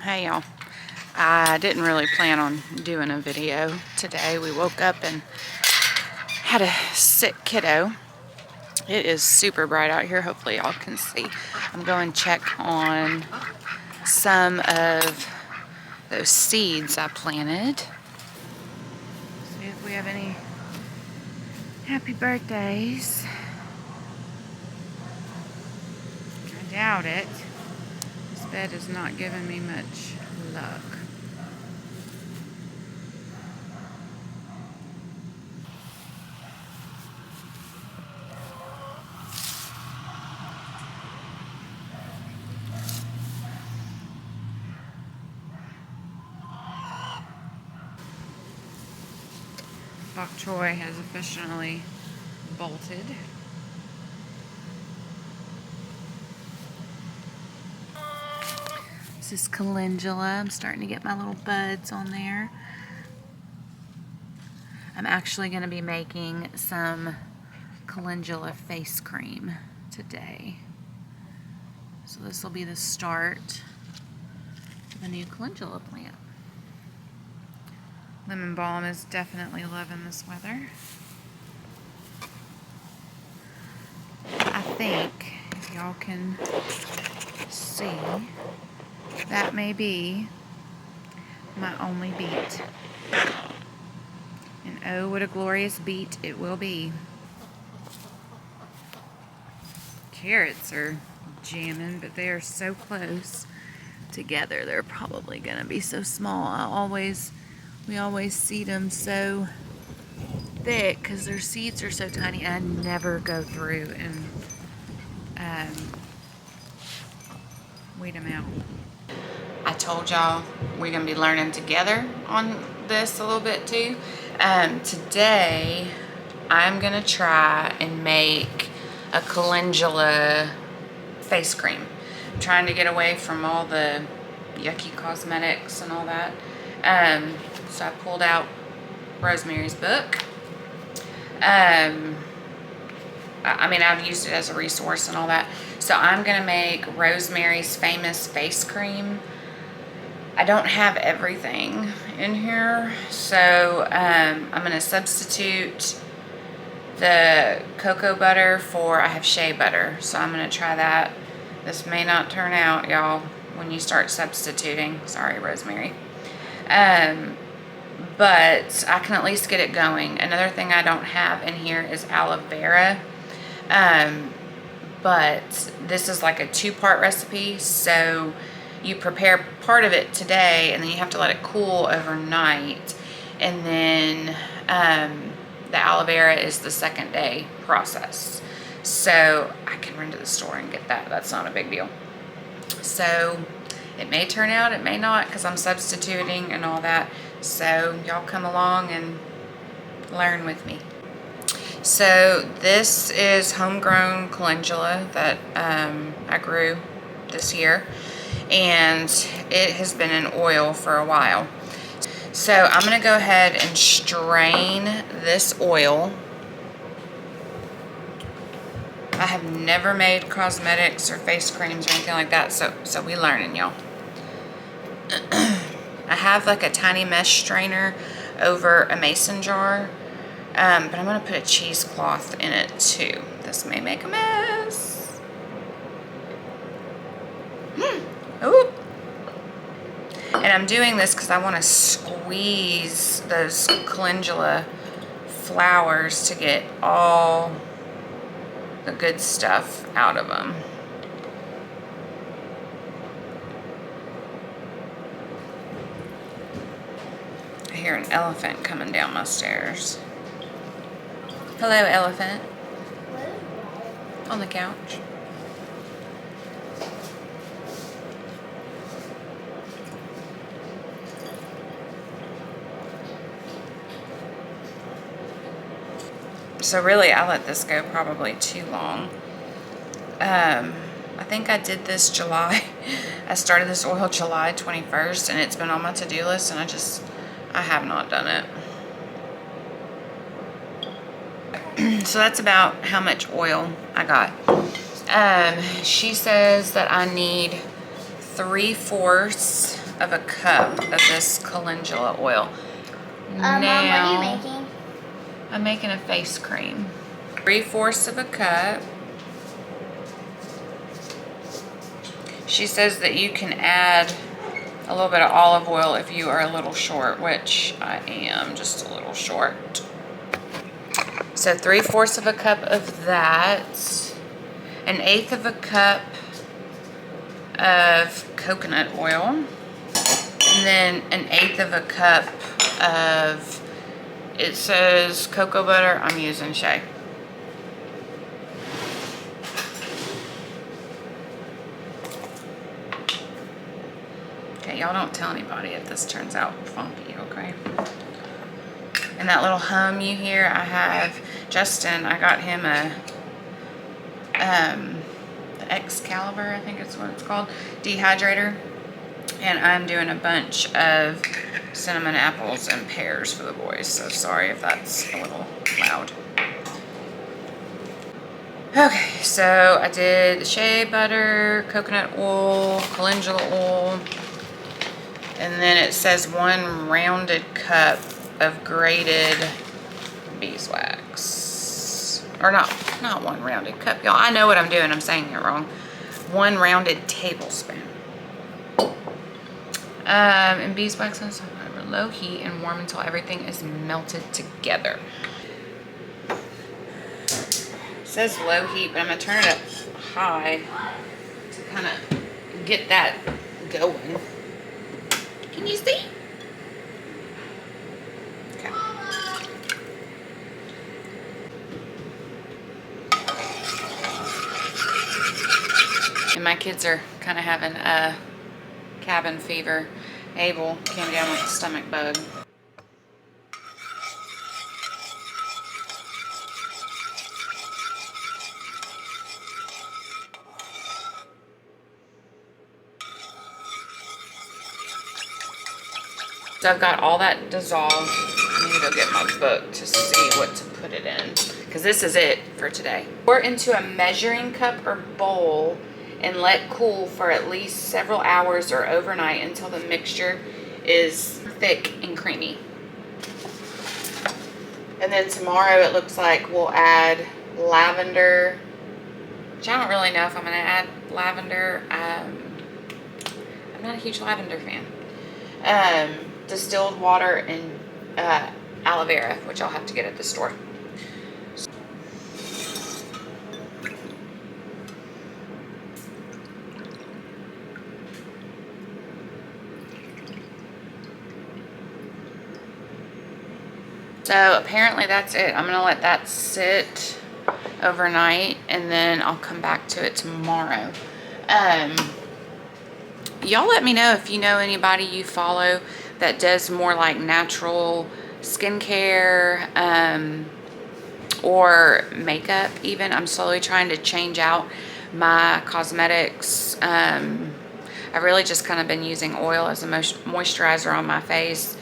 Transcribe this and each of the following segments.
Hey y'all, I didn't really plan on doing a video today. We woke up and had a sick kiddo. It is super bright out here. Hopefully y'all can see. I'm going to check on some of those seeds I planted. See if we have any happy birthdays. I doubt it. This bed is not giving me much luck. Bok choy has officially bolted. This is calendula. I'm starting to get my little buds on there. I'm actually going to be making some calendula face cream today. So this will be the start of a new calendula plant. Lemon balm is definitely loving this weather. I think, if y'all can see, that may be my only beet. And oh, what a glorious beet it will be. Carrots are jamming, but they are so close together. They're probably gonna be so small. We always seed them so thick because their seeds are so tiny. I never go through and weed them out. I told y'all we're gonna be learning together on this a little bit too. Today I'm gonna try and make a calendula face cream. I'm trying to get away from all the yucky cosmetics and all that. So I pulled out Rosemary's book. I mean, I've used it as a resource and all that. So I'm gonna make Rosemary's famous face cream. I don't have everything in here, so I'm gonna substitute the cocoa butter for, I have shea butter, so I'm gonna try that. This may not turn out, y'all, when you start substituting. Sorry, Rosemary. But I can at least get it going. Another thing I don't have in here is aloe vera. But this is like a 2-part recipe, so you prepare part of it today and then you have to let it cool overnight, and then the aloe vera is the second day process. So I can run to the store and get that. That's not a big deal. So it may turn out, it may not, because I'm substituting and all that. So y'all come along and learn with me. So this is homegrown calendula that I grew this year, and it has been in oil for a while. So I'm gonna go ahead and strain this oil. I have never made cosmetics or face creams or anything like that, so we learning, y'all. I have like a tiny mesh strainer over a mason jar, but I'm gonna put a cheesecloth in it too. This may make a mess. Ooh. And I'm doing this because I want to squeeze those calendula flowers to get all the good stuff out of them. I hear an elephant coming down my stairs. Hello, elephant. On the couch. So really, I let this go probably too long. I think I did this July. I started this oil July 21st, and it's been on my to-do list, and I have not done it. So that's about how much oil I got. She says that I need 3/4 of a cup of this calendula oil. Mom, what are you making? I'm making a face cream. 3/4 of a cup. She says that you can add a little bit of olive oil if you are a little short, which I am just a little short. So 3/4 of a cup of that, 1/8 of a cup of coconut oil, and then 1/8 of a cup of, it says cocoa butter, I'm using shea. Okay, y'all don't tell anybody if this turns out funky, okay? And that little hum you hear, I have Justin, I got him a the Excalibur, I think it's what it's called, dehydrator, and I'm doing a bunch of cinnamon apples and pears for the boys, so sorry if that's a little loud. Okay, so I did shea butter, coconut oil, calendula oil, and then it says 1 rounded cup of grated beeswax. Or not 1 rounded cup, y'all. I know what I'm doing. I'm saying it wrong. 1 rounded tablespoon. And beeswax on over low heat and warm until everything is melted together. It says low heat, but I'm gonna turn it up high to kind of get that going. Can you see? Okay. And my kids are kind of having a cabin fever. Abel came down with a stomach bug. So I've got all that dissolved. I need to go get my book to see what to put it in, because this is it for today. Pour into a measuring cup or bowl and let cool for at least several hours or overnight until the mixture is thick and creamy. And then tomorrow it looks like we'll add lavender, which I don't really know if I'm going to add lavender. I'm not a huge lavender fan. Distilled water and aloe vera, which I'll have to get at the store. So apparently that's it. I'm gonna let that sit overnight and then I'll come back to it tomorrow. Y'all let me know if you know anybody you follow that does more like natural skincare or makeup even. I'm slowly trying to change out my cosmetics. I've really just kind of been using oil as a moisturizer on my face.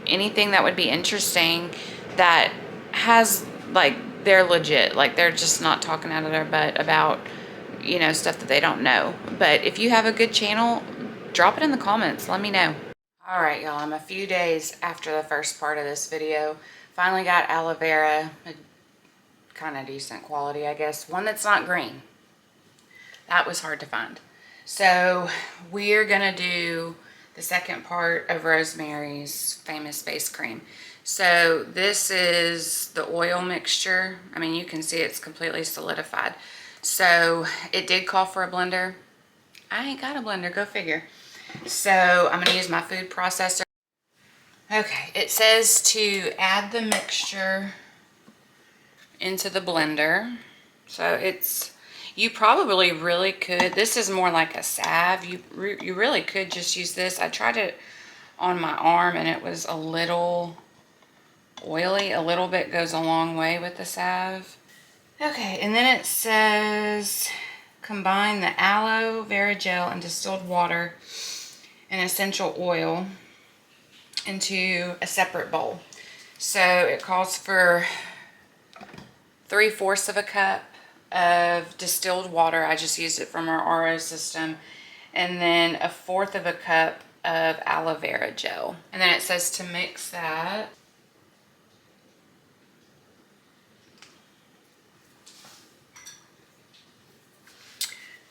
Anything that would be interesting that has, like, they're legit, like they're just not talking out of their butt about, you know, stuff that they don't know. But if you have a good channel, drop it in the comments, let me know. All right, y'all, I'm a few days after the first part of this video. Finally got aloe vera, kind of decent quality, I guess. One that's not green. That was hard to find. So we're gonna do the second part of Rosemary's famous face cream. So this is the oil mixture. I mean, you can see it's completely solidified. So it did call for a blender. I ain't got a blender, go figure. So I'm gonna use my food processor. Okay, it says to add the mixture into the blender. So it's, you probably really could, this is more like a salve. You really could just use this. I tried it on my arm and it was a little oily. A little bit goes a long way with the salve. Okay, and then it says combine the aloe vera gel and distilled water and essential oil into a separate bowl. So it calls for 3/4 of a cup of distilled water. I just used it from our RO system. And then 1/4 of a cup of aloe vera gel. And then it says to mix that.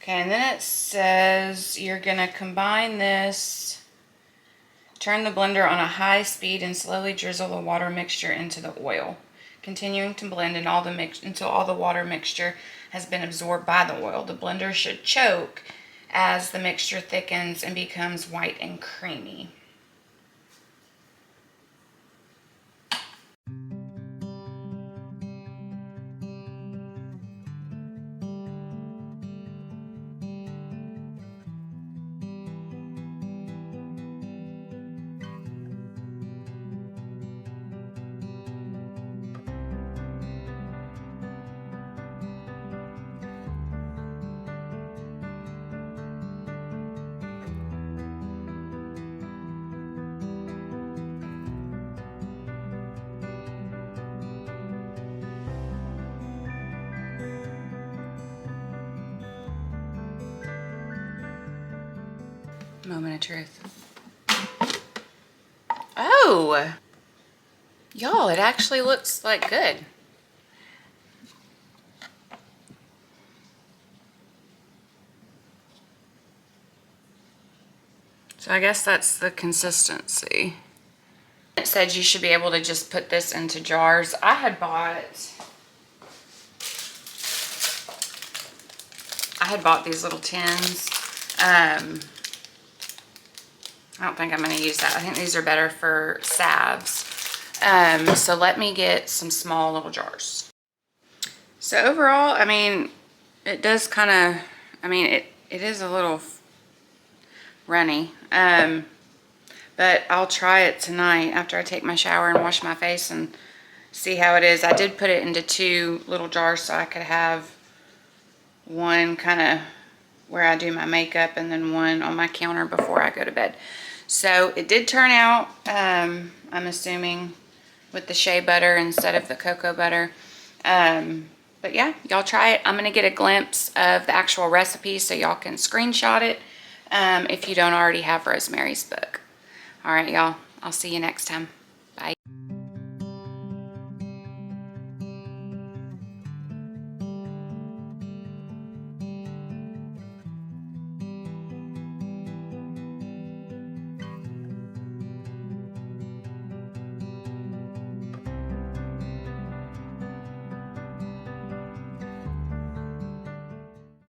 Okay, and then it says you're gonna combine this, turn the blender on a high speed and slowly drizzle the water mixture into the oil, continuing to blend until all the water mixture has been absorbed by the oil. The blender should choke as the mixture thickens and becomes white and creamy. Moment of truth. Oh, y'all, it actually looks like good. So I guess that's the consistency. It said you should be able to just put this into jars. I had bought these little tins. I don't think I'm going to use that. I think these are better for salves. So let me get some small little jars. So overall, I mean, it does kind of, I mean, it is a little runny. But I'll try it tonight after I take my shower and wash my face and see how it is. I did put it into 2 little jars so I could have one kind of where I do my makeup and then one on my counter before I go to bed. So it did turn out, I'm assuming, with the shea butter instead of the cocoa butter. But yeah, y'all try it. I'm going to get a glimpse of the actual recipe so y'all can screenshot it if you don't already have Rosemary's book. All right, y'all. I'll see you next time.